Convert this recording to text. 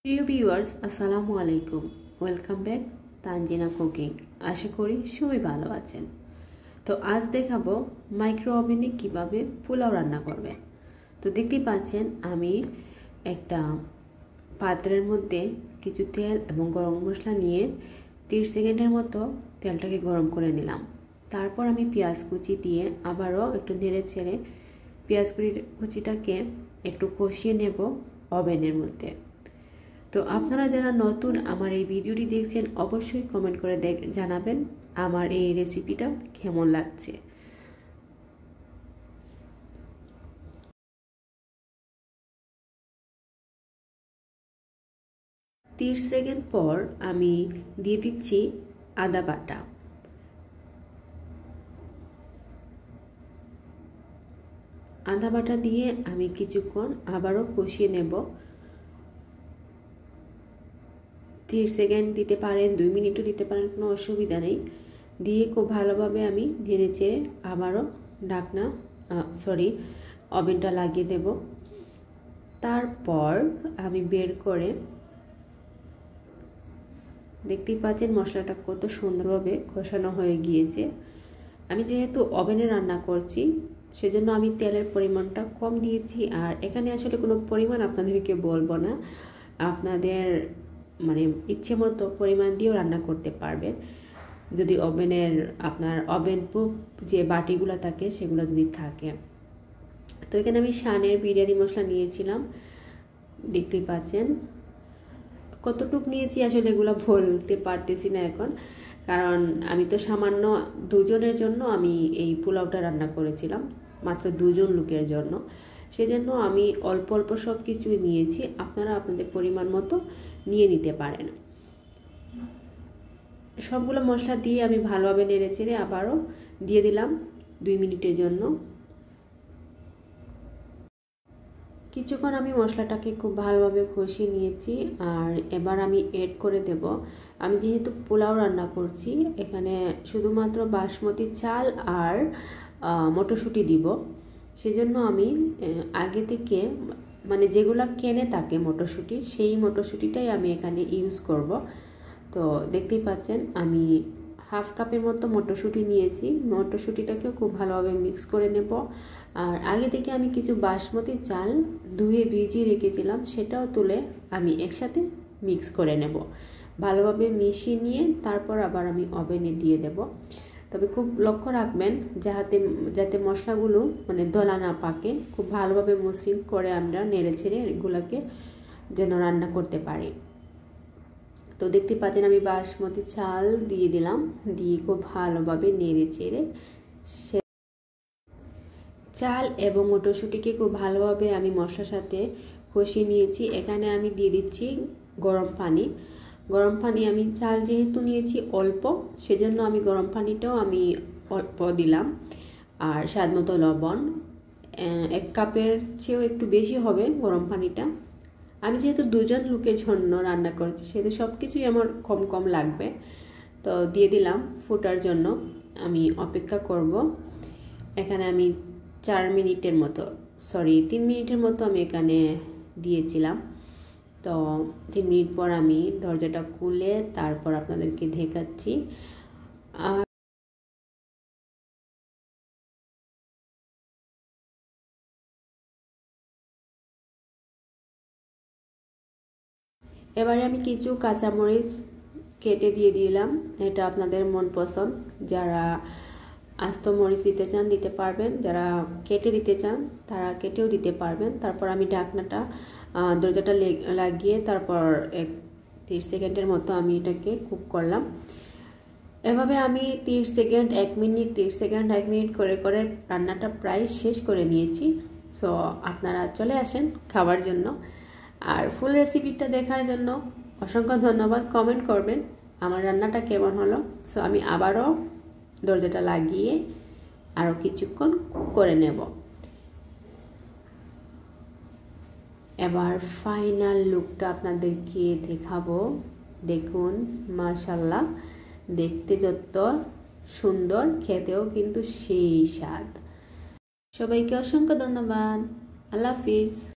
প্রিয় ভিউয়ার্স, আসসালামু আলাইকুম। Welcome back Tanzina cooking. আশা করি সবাই ভালো আছেন। তো আজ দেখাবো মাইক্রো ওভেনে কীভাবে পোলাও রান্না করবেন। তো দেখতেই পাচ্ছেন আমি একটা পাত্রের মধ্যে কিছু তেল এবং গরম মশলা নিয়ে 30 সেকেন্ডের মতো তেলটাকে গরম করে নিলাম। তারপর আমি পেঁয়াজ কুচি দিয়ে আবারও একটু নেড়ে ছেড়ে পেঁয়াজ কুচিটাকে একটু কষিয়ে নেব ওভেনের মধ্যে। তো আপনারা যারা নতুন আমার এই ভিডিওটি দেখছেন অবশ্যই কমেন্ট করে জানাবেন আমার এই রেসিপিটা কেমন লাগছে। তিরিশ সেকেন্ড পর আমি দিয়ে দিচ্ছি আদা বাটা। আদা বাটা দিয়ে আমি কিছুক্ষণ আবারও কষিয়ে নেব। 30 সেকেন্ড দিতে পারেন, 2 মিনিটও দিতে পারেন, কোনো অসুবিধা নেই। দিয়ে খুব ভালোভাবে আমি নেড়ে চেড়ে আবারও ওভেনটা লাগিয়ে দেব। তারপর আমি বের করে দেখতেই পাচ্ছেন মশলাটা কত সুন্দরভাবে কষানো হয়ে গিয়েছে। আমি যেহেতু ওভেনে রান্না করছি সেজন্য আমি তেলের পরিমাণটা কম দিয়েছি। আর এখানে আসলে কোনো পরিমাণ আপনাদেরকে বলবো না, আপনাদের ইচ্ছে মতো পরিমাণ দিয়েও রান্না করতে পারবেন যদি আপনার ওভেন প্রুফ যে বাটিগুলো থাকে সেগুলো যদি থাকে। তো এখানে আমি শানের বিরিয়ানি মশলা নিয়েছিলাম, দেখতেই পাচ্ছেন কতটুকু নিয়েছি আসলে এগুলো বলতে পারতেছি না এখন, কারণ আমি তো সামান্য দুজনের জন্য আমি এই পোলাওটা রান্না করেছিলাম, মাত্র 2 জন লোকের জন্য। সেজন্য আমি অল্প অল্প সব কিছু নিয়েছি, আপনারা আপনাদের পরিমাণ মতো নিয়ে নিতে পারেন। সবগুলো মশলা দিয়ে আমি ভালোভাবে নেড়ে চেড়ে আবারও দিয়ে দিলাম 2 মিনিটের জন্য। কিছুক্ষণ আমি মশলাটাকে খুব ভালোভাবে কষিয়ে নিয়েছি। আর এবার আমি এড করে দেব, আমি যেহেতু পোলাও রান্না করছি এখানে শুধুমাত্র বাসমতি চাল আর মটরশুঁটি দিব। সেজন্য আমি আগে থেকে যেগুলা কেনে থাকে মটরশুঁটি, সেই মটরশুঁটিটাই আমি এখানে ইউজ করব। তো দেখতেই পাচ্ছেন আমি হাফ কাপের মতো মটরশুঁটি নিয়েছি। মটরশুঁটিটাকেও খুব ভালোভাবে মিক্স করে নেব। আর আগে থেকে আমি কিছু বাসমতি চাল ধুয়ে ভিজিয়ে রেখেছিলাম, সেটাও তুলে আমি একসাথে মিক্স করে নেব। ভালোভাবে মিশিয়ে নিয়ে তারপর আবার আমি ওভেনে দিয়ে দেব। তবে খুব লক্ষ্য রাখবেন যাতে মশলাগুলো দলা না পাকে, খুব ভালোভাবে মসৃণ করে আমরা নেড়ে ছেড়ে এগুলোকে যেন রান্না করতে পারি। তো দেখতে পাচ্ছেন আমি বাসমতি চাল দিয়ে দিলাম, দিয়ে খুব ভালোভাবে নেড়ে চেড়ে চাল এবং মটরশুঁটিকে খুব ভালোভাবে আমি মশলার সাথে কষিয়ে নিয়েছি। এখানে আমি দিয়ে দিচ্ছি গরম পানি। গরম পানি আমি চাল যেহেতু নিয়েছি অল্প, সেজন্য আমি গরম পানিটাও আমি অল্প দিলাম। আর স্বাদ মতো লবণ, 1 কাপের চেয়েও একটু বেশি হবে গরম পানিটা। আমি যেহেতু 2 জন লোকের জন্য রান্না করছি সেহেতু সব কিছুই আমার কম কম লাগবে। তো দিয়ে দিলাম ফোটার জন্য, আমি অপেক্ষা করব। এখানে আমি 3 মিনিটের মতো আমি এখানে দিয়েছিলাম। তো 3 মিনিট পর আমি দরজাটা খুলে তারপর আপনাদেরকে দেখাচ্ছি। আর এবারে আমি কিছু কাঁচামরিচ কেটে দিয়ে দিলাম, এটা আপনাদের মন পছন্দ। যারা আস্ত মরিচ দিতে চান দিতে পারবেন, যারা কেটে দিতে চান তারা কেটেও দিতে পারবেন। তারপর আমি ঢাকনাটা দরজাটা লাগিয়ে তারপর 30 সেকেন্ডের মতো আমি এটাকে কুক করলাম। এভাবে আমি 30 সেকেন্ড 1 মিনিট 30 সেকেন্ড 1 মিনিট করে করে রান্নাটা প্রায় শেষ করে নিয়েছি। সো আপনারা চলে আসেন খাবার জন্য। আর ফুল রেসিপিটা দেখার জন্য অসংখ্য ধন্যবাদ। কমেন্ট করবেন আমার রান্নাটা কেমন হলো। সো আমি আবারও দরজাটা লাগিয়ে আরও কিছুক্ষণ কুক করে নেব। এবার ফাইনাল লুকটা আপনাদেরকে দেখাবো। দেখুন, মাশাআল্লাহ, দেখতে যত সুন্দর, খেতেও কিন্তু সেই স্বাদ। সবাইকে অসংখ্য ধন্যবাদ। আল্লাহ হাফিজ।